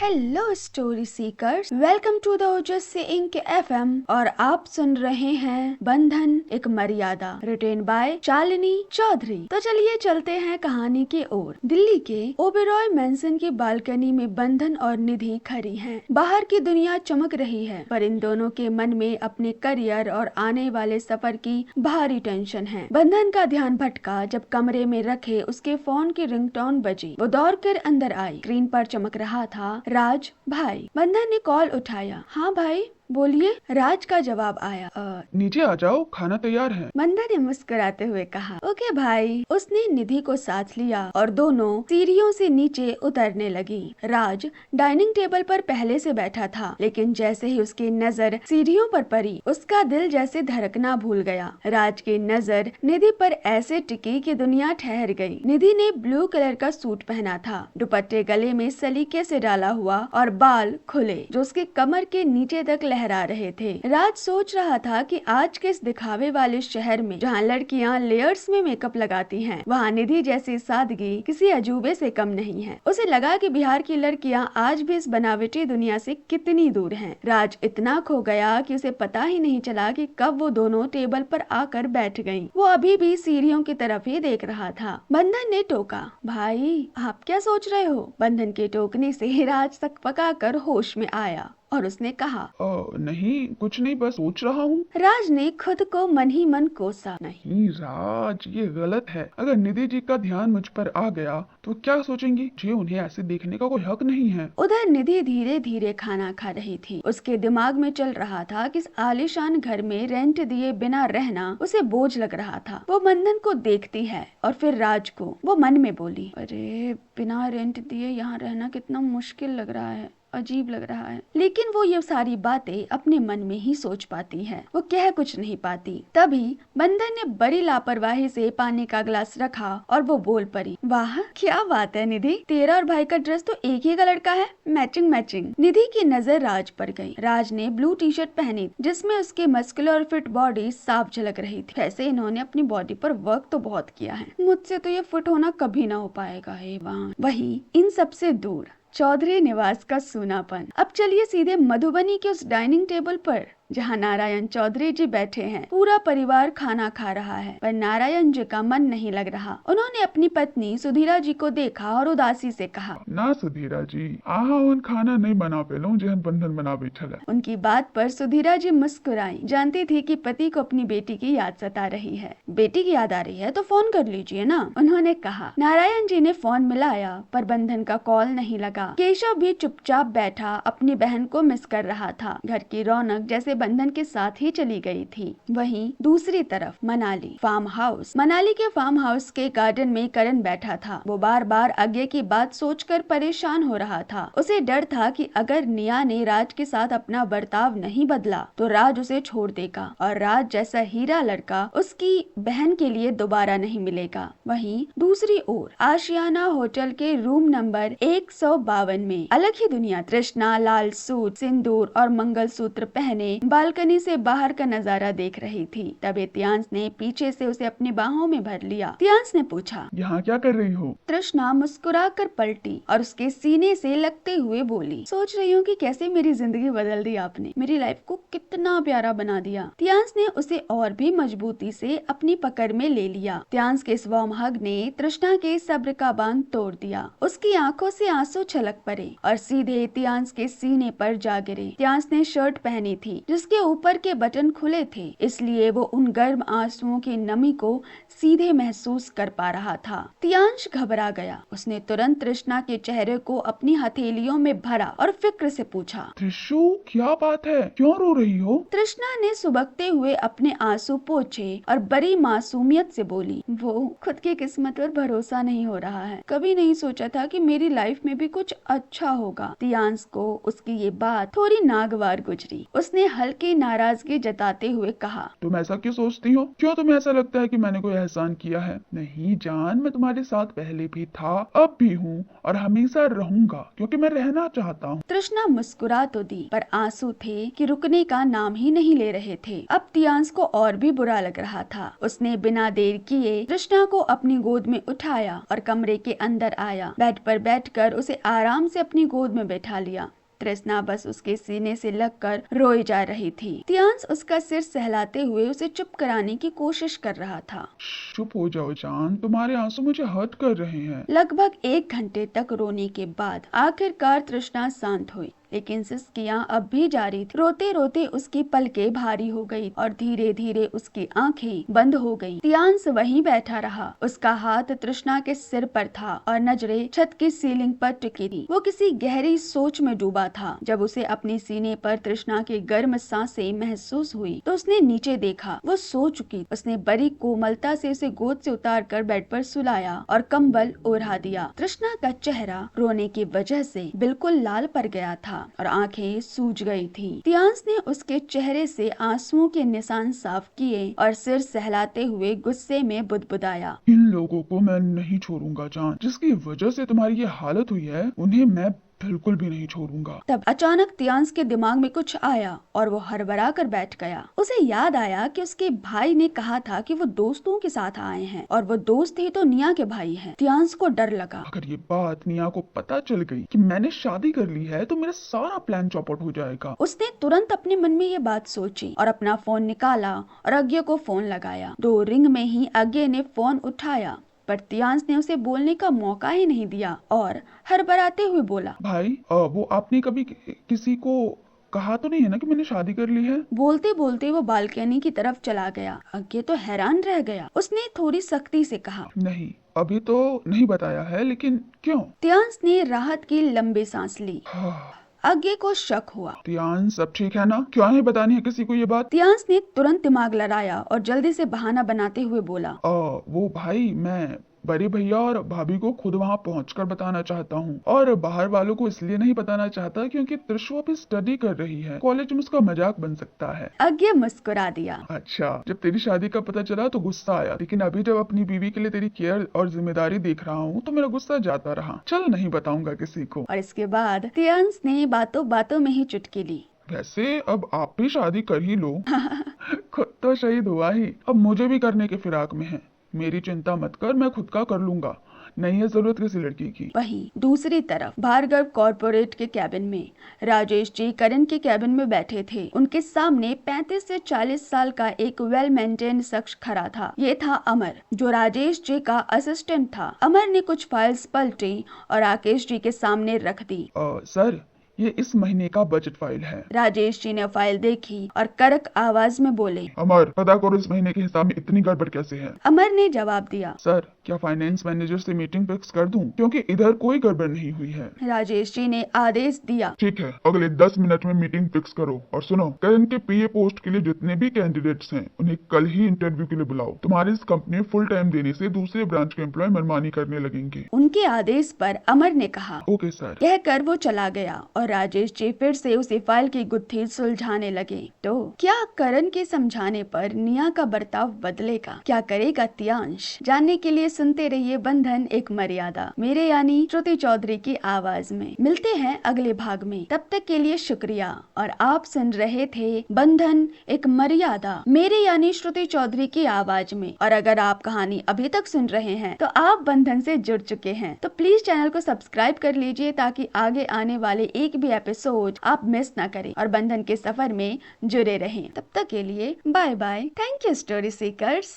Hello story seekers, welcome to the Ojaswi ink FM और आप सुन रहे हैं बंधन एक मर्यादा, रिटेन बाय शालिनी चौधरी। तो चलिए चलते हैं कहानी की ओर। दिल्ली के ओबेरॉय मैंसन की बालकनी में बंधन और निधि खड़ी हैं। बाहर की दुनिया चमक रही है, पर इन दोनों के मन में अपने करियर और आने वाले सफर की भारी टेंशन है। बंधन का ध्यान भटका जब कमरे में रखे उसके फोन की रिंगटोन बजी। वो दौड़कर अंदर आई। स्क्रीन पर चमक रहा था राज भाई। बंधन ने कॉल उठाया। हाँ भाई बोलिए, राज का जवाब आया। नीचे आ जाओ, खाना तैयार है। बंधन ने मुस्कुराते हुए कहा, ओके भाई। उसने निधि को साथ लिया और दोनों सीढ़ियों से नीचे उतरने लगी। राज डाइनिंग टेबल पर पहले से बैठा था, लेकिन जैसे ही उसकी नजर सीढ़ियों पर पड़ी, उसका दिल जैसे धड़कना भूल गया। राज की नजर निधि पर ऐसे टिकी कि दुनिया ठहर गई। निधि ने ब्लू कलर का सूट पहना था, दुपट्टे गले में सलीके से डाला हुआ और बाल खुले जो उसके कमर के नीचे तक लहरा रहे थे। राज सोच रहा था कि आज के इस दिखावे वाले शहर में जहाँ लड़कियाँ लेयर्स में मेकअप लगाती हैं, वहाँ निधि जैसी सादगी किसी अजूबे से कम नहीं है। उसे लगा कि बिहार की लड़कियाँ आज भी इस बनावटी दुनिया से कितनी दूर हैं। राज इतना खो गया कि उसे पता ही नहीं चला कि कब वो दोनों टेबल पर आकर बैठ गयी। वो अभी भी सीढ़ियों की तरफ ही देख रहा था। बंधन ने टोका, भाई आप क्या सोच रहे हो? बंधन के टोकने से राज सकपका कर होश में आया और उसने कहा, नहीं कुछ नहीं, बस सोच रहा हूँ। राज ने खुद को मन ही मन कोसा। नहीं राज, ये गलत है। अगर निधि जी का ध्यान मुझ पर आ गया तो क्या सोचेंगी? मुझे उन्हें ऐसे देखने का कोई हक नहीं है। उधर निधि धीरे धीरे खाना खा रही थी। उसके दिमाग में चल रहा था कि इस आलीशान घर में रेंट दिए बिना रहना उसे बोझ लग रहा था। वो बंधन को देखती है और फिर राज को। वो मन में बोली, अरे बिना रेंट दिए यहाँ रहना कितना मुश्किल लग रहा है, अजीब लग रहा है। लेकिन वो ये सारी बातें अपने मन में ही सोच पाती है, वो कह कुछ नहीं पाती। तभी बंधन ने बड़ी लापरवाही से पानी का गिलास रखा और वो बोल पड़ी, वाह क्या बात है निधि, तेरा और भाई का ड्रेस तो एक ही कलर का है, मैचिंग मैचिंग। निधि की नजर राज पर गई। राज ने ब्लू टी शर्ट पहनी जिसमें उसके मस्कुलर और फिट बॉडी साफ झलक रही थी। वैसे इन्होंने अपनी बॉडी पर वर्क तो बहुत किया है, मुझसे तो ये फिट होना कभी ना हो पाएगा। हे वाह। वही इन सबसे दूर चौधरी निवास का सूनापन। अब चलिए सीधे मधुबनी के उस डाइनिंग टेबल पर जहाँ नारायण चौधरी जी बैठे हैं। पूरा परिवार खाना खा रहा है, पर नारायण जी का मन नहीं लग रहा। उन्होंने अपनी पत्नी सुधीरा जी को देखा और उदासी से कहा, ना सुधीरा जी, आहा खाना नहीं बना पेलो जहन बंधन बना बैठल है। उनकी बात पर सुधीरा जी मुस्कुराई। जानती थी कि पति को अपनी बेटी की याद सता रही है। बेटी की याद आ रही है तो फोन कर लीजिए ना, उन्होंने कहा। नारायण जी ने फोन मिलाया पर बंधन का कॉल नहीं लगा। केशव भी चुपचाप बैठा अपनी बहन को मिस कर रहा था। घर की रौनक जैसे बंधन के साथ ही चली गई थी। वहीं दूसरी तरफ मनाली फार्म हाउस। मनाली के फार्म हाउस के गार्डन में करण बैठा था। वो बार बार आगे की बात सोचकर परेशान हो रहा था। उसे डर था कि अगर निया ने राज के साथ अपना बर्ताव नहीं बदला तो राज उसे छोड़ देगा और राज जैसा हीरा लड़का उसकी बहन के लिए दोबारा नहीं मिलेगा। वहीं दूसरी ओर आशियाना होटल के रूम नंबर 152 में अलग ही दुनिया। तृष्णा लाल सूट, सिंदूर और मंगलसूत्र पहने बालकनी से बाहर का नजारा देख रही थी। तब तियांश ने पीछे से उसे अपनी बाहों में भर लिया। तियांश ने पूछा, यहाँ क्या कर रही हो? तृष्णा मुस्कुराकर पलटी और उसके सीने से लगते हुए बोली, सोच रही हूँ कि कैसे मेरी जिंदगी बदल दी आपने, मेरी लाइफ को कितना प्यारा बना दिया। तियांश ने उसे और भी मजबूती से अपनी पकड़ में ले लिया। तियांश के इस वार्म हग ने तृष्णा के सब्र का बांध तोड़ दिया। उसकी आंखों से आंसू छलक पड़े और सीधे तियांश के सीने पर जा गिरे। तियांश ने शर्ट पहनी थी जिसके ऊपर के बटन खुले थे, इसलिए वो उन गर्म आंसुओं की नमी को सीधे महसूस कर पा रहा था। तियांश घबरा गया। उसने तुरंत तृष्णा के चेहरे को अपनी हथेलियों में भरा और फिक्र से पूछा, त्रिशु क्या बात है, क्यों रो रही हो? तृष्णा ने सुबकते हुए अपने आंसू पोंछे और बड़ी मासूमियत से बोली, वो खुद की किस्मत पर भरोसा नहीं हो रहा है। कभी नहीं सोचा था कि मेरी लाइफ में भी कुछ अच्छा होगा। तियांश को उसकी ये बात थोड़ी नागवार गुजरी। उसने हल्की नाराजगी जताते हुए कहा, तुम ऐसा क्यों सोचती हो? क्यों तुम्हें ऐसा लगता है कि मैंने कोई एहसान किया है? नहीं जान, मैं तुम्हारे साथ पहले भी था, अब भी हूँ और हमेशा रहूंगा, क्योंकि मैं रहना चाहता हूँ। तृष्णा मुस्कुरा तो दी, पर आंसू थे कि रुकने का नाम ही नहीं ले रहे थे। अब तियांश को और भी बुरा लग रहा था। उसने बिना देर किए तृष्णा को अपनी गोद में उठाया और कमरे के अंदर आया। बेड पर बैठकर उसे आराम से अपनी गोद में बैठा लिया। तृष्णा बस उसके सीने से लगकर रोई जा रही थी। तियांश उसका सिर सहलाते हुए उसे चुप कराने की कोशिश कर रहा था। चुप हो जाओ जान, तुम्हारे आंसू मुझे हर्ट कर रहे हैं। लगभग 1 घंटे तक रोने के बाद आखिरकार तृष्णा शांत हुई, लेकिन सिसकियां अब भी जारी थी। रोते रोते उसकी पलकें भारी हो गई और धीरे धीरे उसकी आंखें बंद हो गईं। तियांश वहीं बैठा रहा। उसका हाथ तृष्णा के सिर पर था और नजरें छत की सीलिंग पर टिकी थी। वो किसी गहरी सोच में डूबा था। जब उसे अपने सीने पर तृष्णा की गर्म सांसें महसूस हुई तो उसने नीचे देखा। वो सो चुकी। उसने बड़ी कोमलता से उसे गोद से उतारकर बेड पर सुलाया और कंबल ओढ़ा दिया। तृष्णा का चेहरा रोने की वजह से बिल्कुल लाल पड़ गया था और आंखें सूज गई थी। तियांश ने उसके चेहरे से आंसुओं के निशान साफ किए और सिर सहलाते हुए गुस्से में बुदबुदाया, इन लोगों को मैं नहीं छोड़ूंगा जान। जिसकी वजह से तुम्हारी ये हालत हुई है, उन्हें मैं बिल्कुल भी नहीं छोड़ूंगा। तब अचानक तियांश के दिमाग में कुछ आया और वो हड़बड़ा कर बैठ गया। उसे याद आया कि उसके भाई ने कहा था कि वो दोस्तों के साथ आए हैं और वो दोस्त ही तो निया के भाई हैं। तियांश को डर लगा, अगर ये बात निया को पता चल गई कि मैंने शादी कर ली है तो मेरा सारा प्लान चौपट हो जाएगा। उसने तुरंत अपने मन में ये बात सोची और अपना फोन निकाला और अज्ञे को फोन लगाया। 2 रिंग में ही अज्ञे ने फोन उठाया, पर तियांश ने उसे बोलने का मौका ही नहीं दिया और हड़बड़ाते हुए बोला, भाई वो आपने कभी किसी को कहा तो नहीं है ना कि मैंने शादी कर ली है? बोलते बोलते वो बालकनी की तरफ चला गया। अज्ञे तो हैरान रह गया। उसने थोड़ी सख्ती से कहा, नहीं, अभी तो नहीं बताया है, लेकिन क्यों? तियांश ने राहत की लंबी सांस ली। अज्ञे को शक हुआ। तियांश सब ठीक है ना? क्यों नहीं बतानी है किसी को ये बात? तियांश ने तुरंत दिमाग लड़ाया और जल्दी से बहाना बनाते हुए बोला, वो भाई, मैं बड़े भैया और भाभी को खुद वहाँ पहुंचकर बताना चाहता हूँ और बाहर वालों को इसलिए नहीं बताना चाहता क्योंकि त्रिशु अभी स्टडी कर रही है। कॉलेज में उसका मजाक बन सकता है। अज्ञे मुस्कुरा दिया। अच्छा, जब तेरी शादी का पता चला तो गुस्सा आया, लेकिन अभी जब अपनी बीवी के लिए तेरी केयर और जिम्मेदारी देख रहा हूँ तो मेरा गुस्सा जाता रहा। चल, नहीं बताऊंगा किसी को। और इसके बाद तियांश ने बातों बातों में ही चुटकी ली, वैसे अब आप भी शादी कर ही लो। खुद तो शहीद हुआ ही, अब मुझे भी करने के फिराक में है। मेरी चिंता मत कर, मैं खुद का कर लूंगा। नहीं है जरूरत किसी लड़की की। वहीं दूसरी तरफ भार्गव कॉर्पोरेट के कैबिन में राजेश जी करण के कैबिन में बैठे थे। उनके सामने 35 से 40 साल का एक वेल मेंटेन शख्स खड़ा था। ये था अमर, जो राजेश जी का असिस्टेंट था। अमर ने कुछ फाइल्स पलटी और राकेश जी के सामने रख दी। सर, ये इस महीने का बजट फाइल है। राजेश जी ने फाइल देखी और कड़क आवाज में बोले, अमर, पता करो इस महीने के हिसाब में इतनी गड़बड़ कैसे है। अमर ने जवाब दिया, सर, क्या फाइनेंस मैनेजर से मीटिंग फिक्स कर दूं? क्योंकि इधर कोई गड़बड़ नहीं हुई है। राजेश जी ने आदेश दिया। ठीक है, अगले 10 मिनट में मीटिंग फिक्स करो। और सुनो, करण के पीए पोस्ट के लिए जितने भी कैंडिडेट्स हैं उन्हें कल ही इंटरव्यू के लिए बुलाओ। तुम्हारी इस कंपनी फुल टाइम देने से दूसरे ब्रांच के एम्प्लॉय मनमानी करने लगेंगे। उनके आदेश पर अमर ने कहा, ओके सर। कहकर वो चला गया और राजेश जी फिर से उसे फाइल की गुत्थी सुलझाने लगे। तो क्या करण के समझाने पर निया का बर्ताव बदलेगा? क्या करेगा तियांश? जानने के लिए सुनते रहिए बंधन एक मर्यादा, मेरे यानी श्रुति चौधरी की आवाज में। मिलते हैं अगले भाग में, तब तक के लिए शुक्रिया। और आप सुन रहे थे बंधन एक मर्यादा, मेरे यानी श्रुति चौधरी की आवाज में। और अगर आप कहानी अभी तक सुन रहे हैं तो आप बंधन से जुड़ चुके हैं, तो प्लीज चैनल को सब्सक्राइब कर लीजिए ताकि आगे आने वाले एक भी एपिसोड आप मिस ना करें और बंधन के सफर में जुड़े रहें। तब तक के लिए bye bye. Thank you story seekers.